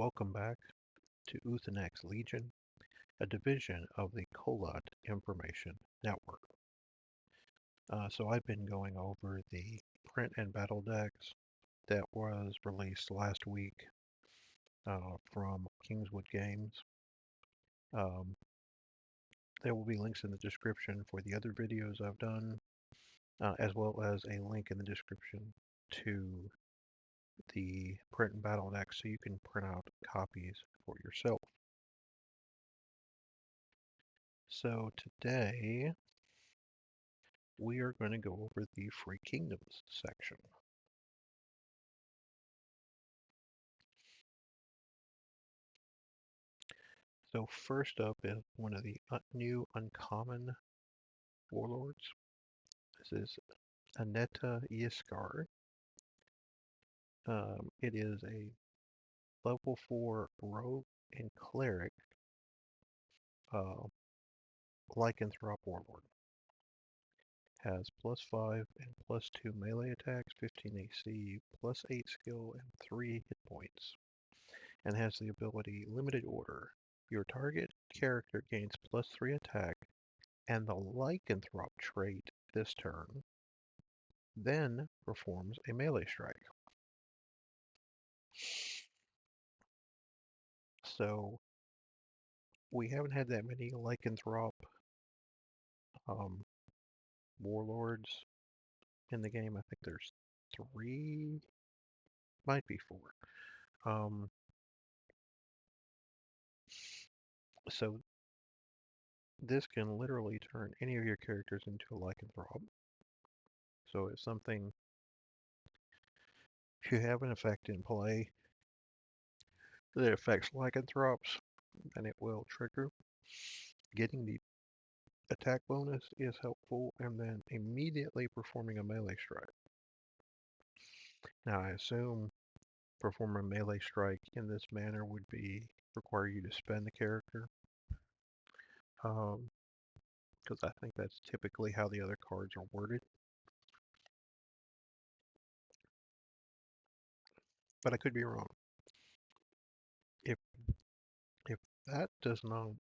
Welcome back to Uthanak's Legion, a division of the Kolat Information Network. So I've been going over the print and battle decks that was released last week from Kingswood Games. There will be links in the description for the other videos I've done, as well as a link in the description to the print and battle decks so you can print out copies for yourself. So today we are going to go over the Free Kingdoms section. So first up is one of the new uncommon warlords. This is Aneta Yiskar. It is a level 4 rogue and cleric lycanthrope warlord. Has +5 and +2 melee attacks, 15 AC, +8 skill, and 3 hit points. And has the ability Limited Order. Your target character gains +3 attack and the lycanthrope trait this turn, then performs a melee strike. So we haven't had that many lycanthrope warlords in the game. I think there's 3, might be 4. So this can literally turn any of your characters into a lycanthrope. So if you have an effect in play that affects lycanthropes, then it will trigger. Getting the attack bonus is helpful, and then immediately performing a melee strike. Now I assume perform a melee strike in this manner would require you to spend the character, because I think that's typically how the other cards are worded. But I could be wrong. If that does not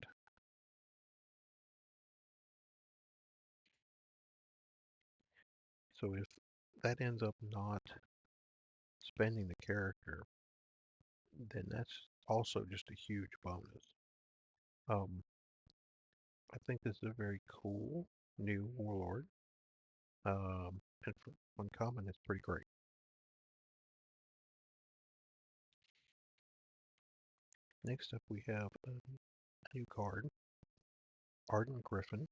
so if that ends up not spending the character, then that's also just a huge bonus. I think this is a very cool new warlord. And for uncommon, it's pretty great. Next up, we have a new card, Ardent Griffin.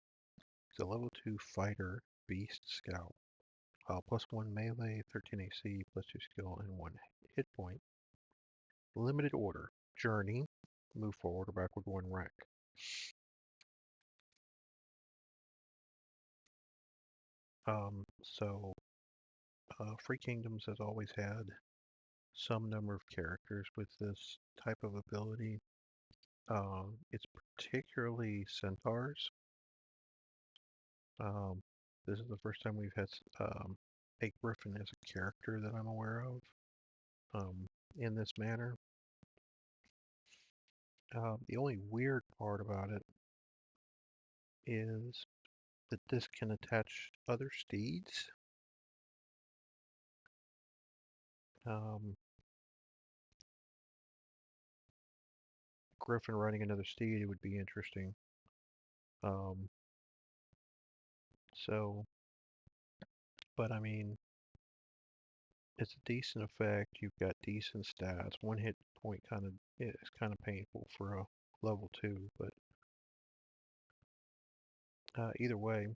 It's a level 2 fighter beast scout. +1 melee, 13 AC, +2 skill, and 1 hit point. Limited order, journey, move forward or backward 1 rank. So Free Kingdoms has always had some number of characters with this type of ability. It's particularly centaurs. This is the first time we've had a griffin as a character that I'm aware of in this manner. The only weird part about it is that this can attach other steeds. Griffin riding another steed, it would be interesting. But I mean, it's a decent effect. You've got decent stats. 1 hit point is kind of painful for a level 2, but either way,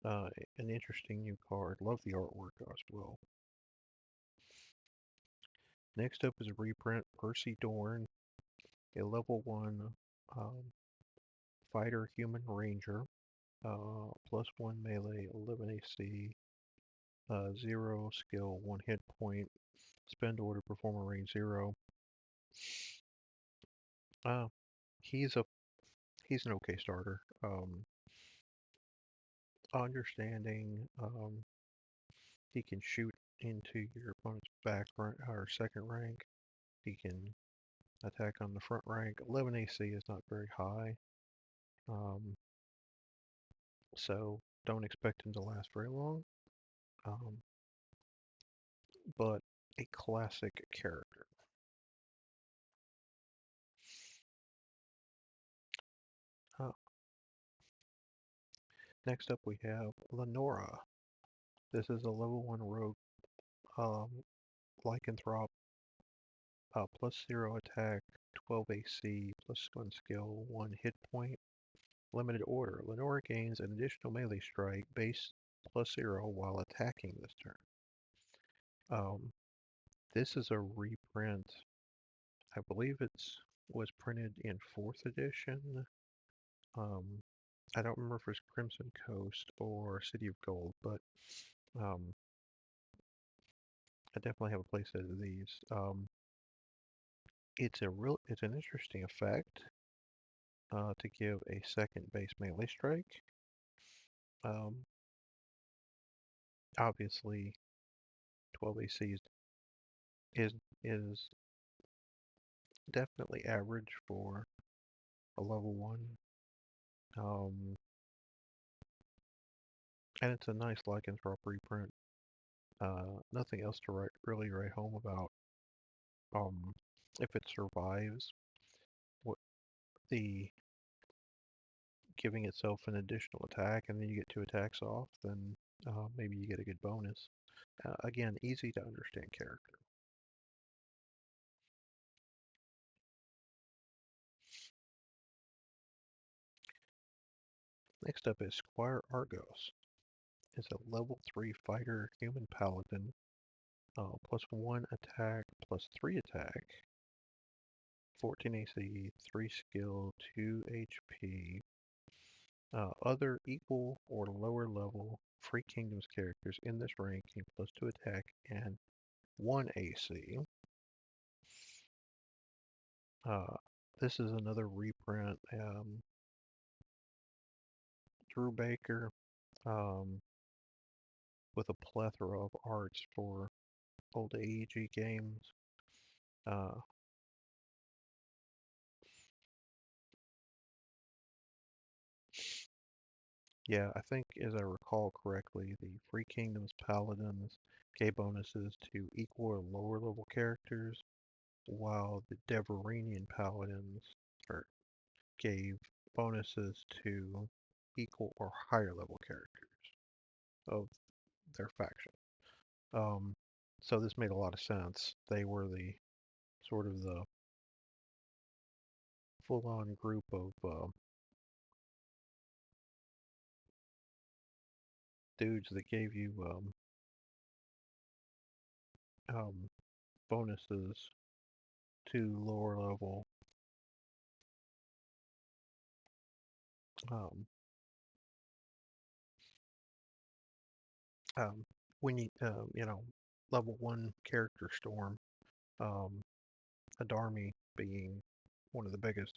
an interesting new card. Love the artwork as well. Next up is a reprint, Percy Dorn, a level 1 fighter human ranger, +1 melee, 11 AC, 0 skill, 1 hit point, spend order, perform a range 0. He's an okay starter. Understanding, he can shoot into your opponent's back rank or second rank. He can attack on the front rank. 11 AC is not very high, um, so don't expect him to last very long. Um, but a classic character. Uh, Next up we have Lenora. This is a level 1 rogue um, lycanthrope, plus 0 attack, 12 AC, plus 1 skill, 1 hit point. Limited order. Lenora gains an additional melee strike base plus 0 while attacking this turn. This is a reprint. I believe it's was printed in 4th edition. Um, I don't remember if it's Crimson Coast or City of Gold, but um, I definitely have a playset of these. It's an interesting effect to give a second base melee strike. Um, Obviously, 12 AC is is definitely average for a level 1. Um, and it's a nice lycanthrope reprint. Nothing else to really write home about. If it survives, what the giving itself an additional attack and then you get 2 attacks off, then maybe you get a good bonus. Again, easy to understand character. Next up is Squire Argos. It's a level 3 fighter human paladin, plus 1 attack, plus 3 attack, 14 AC, 3 skill, 2 HP. Other equal or lower level Free Kingdoms characters in this rank gain plus 2 attack and 1 AC. Uh, this is another reprint. Drew Baker um, with a plethora of arts for old AEG games. Uh, yeah, I think as I recall correctly, the Free Kingdoms Paladins gave bonuses to equal or lower level characters, while the Deveranian Paladins gave bonuses to equal or higher level characters of their faction. Um, so this made a lot of sense. They were the sort of the full-on group of dudes that gave you um, bonuses to lower level um, um, when level 1 character storm, um, Adarmi being one of the biggest.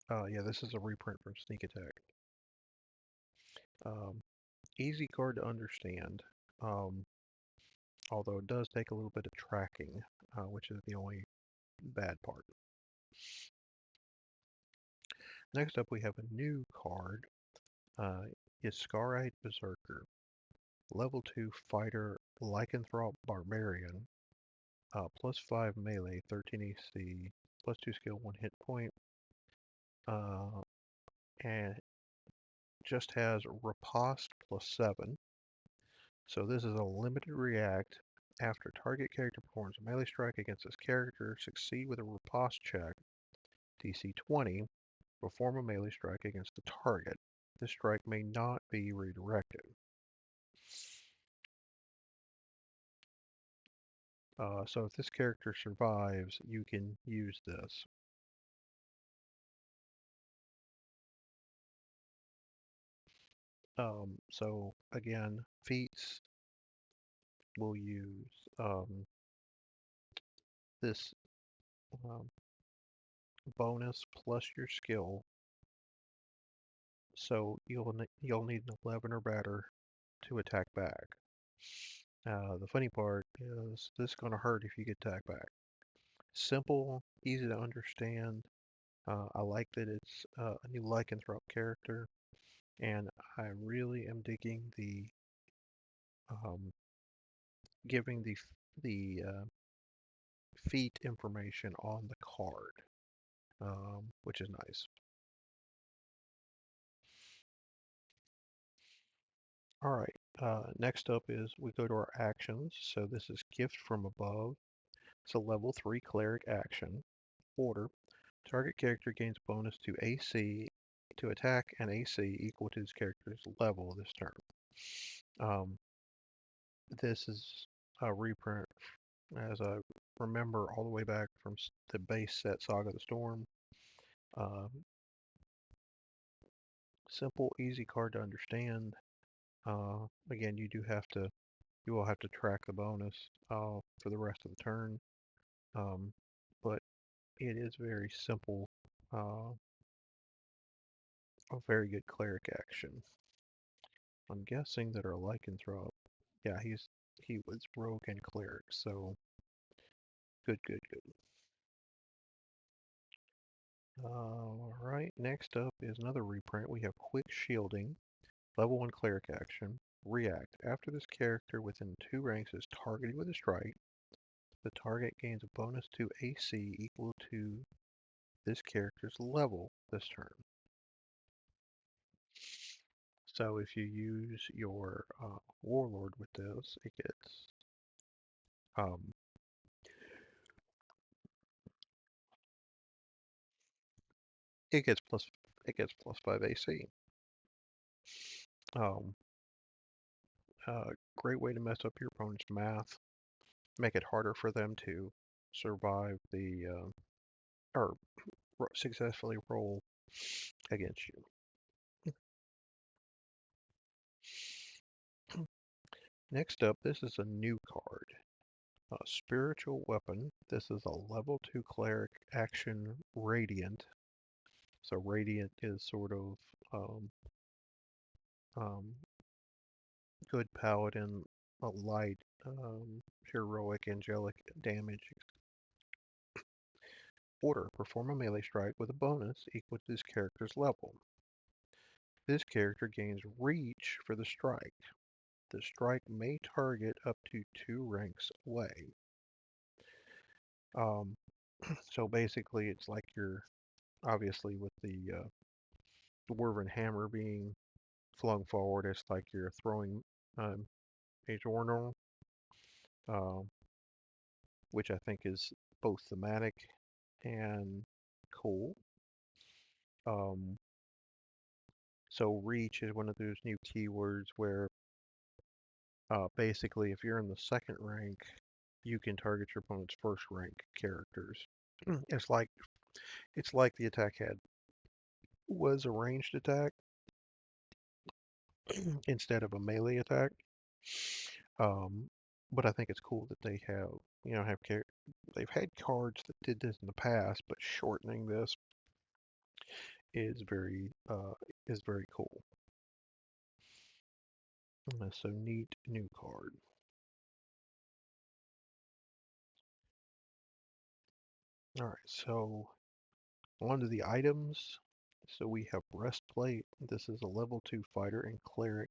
Yeah, this is a reprint from Sneak Attack. Um, Easy card to understand, um, although it does take a little bit of tracking, which is the only bad part. Next up, we have a new card. Is Scarite Berserker. Level 2 Fighter Lycanthrope Barbarian. Plus 5 melee, 13 AC, plus 2 skill, 1 hit point. And just has Riposte plus 7. So this is a limited react. After target character performs a melee strike against this character, succeed with a riposte check, DC 20, perform a melee strike against the target. This strike may not be redirected. So if this character survives, you can use this. So again, feats will use this um, bonus plus your skill. So you'll need an 11 or better to attack back. The funny part is this is going to hurt if you get attacked back. simple, easy to understand. I like that it's a new lycanthrope character, and I really am digging the um, giving the feat information on the card, which is nice. All right. Next up is we go to our actions. So this is Gift from Above. It's a level 3 cleric action. Order. Target character gains bonus to AC to attack and AC equal to this character's level this turn. Um, this is a reprint, as I remember, all the way back from the base set Saga of the Storm. Um, Simple, easy card to understand. Again, you will have to track the bonus for the rest of the turn. Um, but it is very simple, a very good cleric action. I'm guessing that our lycanthrope, yeah, he was rogue and cleric, so good, good, good. All right, next up is another reprint. We have Quick Shielding, level 1 cleric action. React. After this character within 2 ranks is targeted with a strike, the target gains a bonus to AC equal to this character's level this turn. So if you use your Warlord with this, um, it gets plus it gets +5 AC. Um, Great way to mess up your opponent's math, make it harder for them to survive the or successfully roll against you. Next up, this is a new card. Spiritual Weapon. This is a level 2 cleric action Radiant. So Radiant is sort of um, um, good paladin, a light, heroic, angelic damage. Order. Perform a melee strike with a bonus equal to this character's level. This character gains reach for the strike. The strike may target up to 2 ranks away. Um, so basically, it's like you're obviously with the Dwarven Hammer being flung forward, it's like you're throwing Mage Ornor, uh, which I think is both thematic and cool. Um, so reach is one of those new keywords where basically if you're in the second rank, you can target your opponent's first rank characters. It's like the attack had was a ranged attack instead of a melee attack. Um, but I think it's cool that they have they've had cards that did this in the past, but shortening this is very cool. So neat new card. All right, so on to the items. So we have breastplate. This is a level 2 fighter and cleric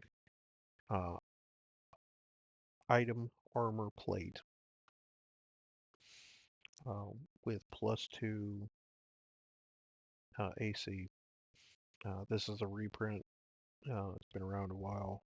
uh, item armor plate with +2 AC. This is a reprint. It's been around a while.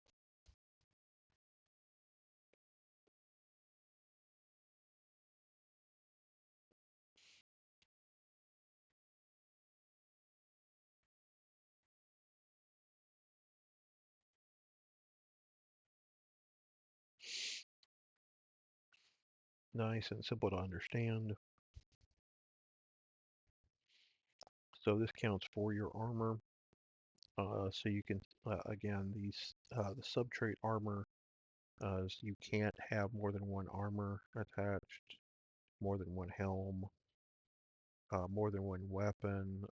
Nice and simple to understand. So this counts for your armor. So you can, again, the sub-trait armor, you can't have more than one armor attached, more than one helm, more than one weapon,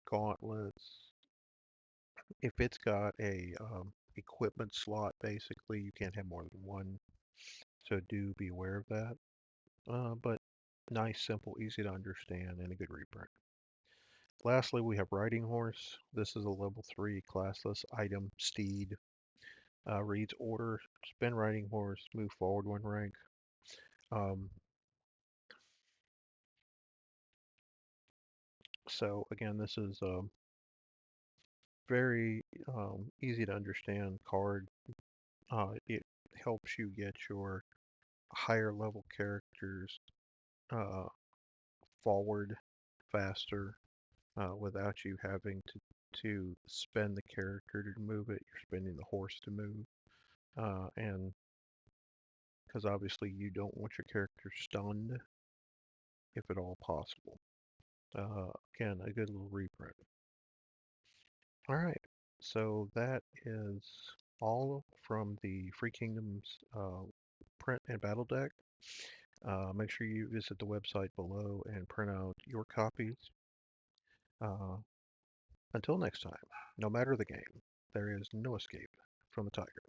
gauntlets. If it's got a equipment slot, basically, you can't have more than one. So do be aware of that. But Nice, simple, easy to understand, and a good reprint. Lastly, we have Riding Horse. This is a level 3 classless item steed. Reads order, spin Riding Horse, move forward 1 rank. Um, so again, this is a very easy to understand card. It helps you get your higher level characters uh, forward faster without you having to spend the character to move it. You're spending the horse to move. And because obviously you don't want your character stunned if at all possible. Again, a good little reprint. All right, so that is all from the Free Kingdoms print and battle deck. Make sure you visit the website below and print out your copies. Uh, until next time, no matter the game, there is no escape from the tiger.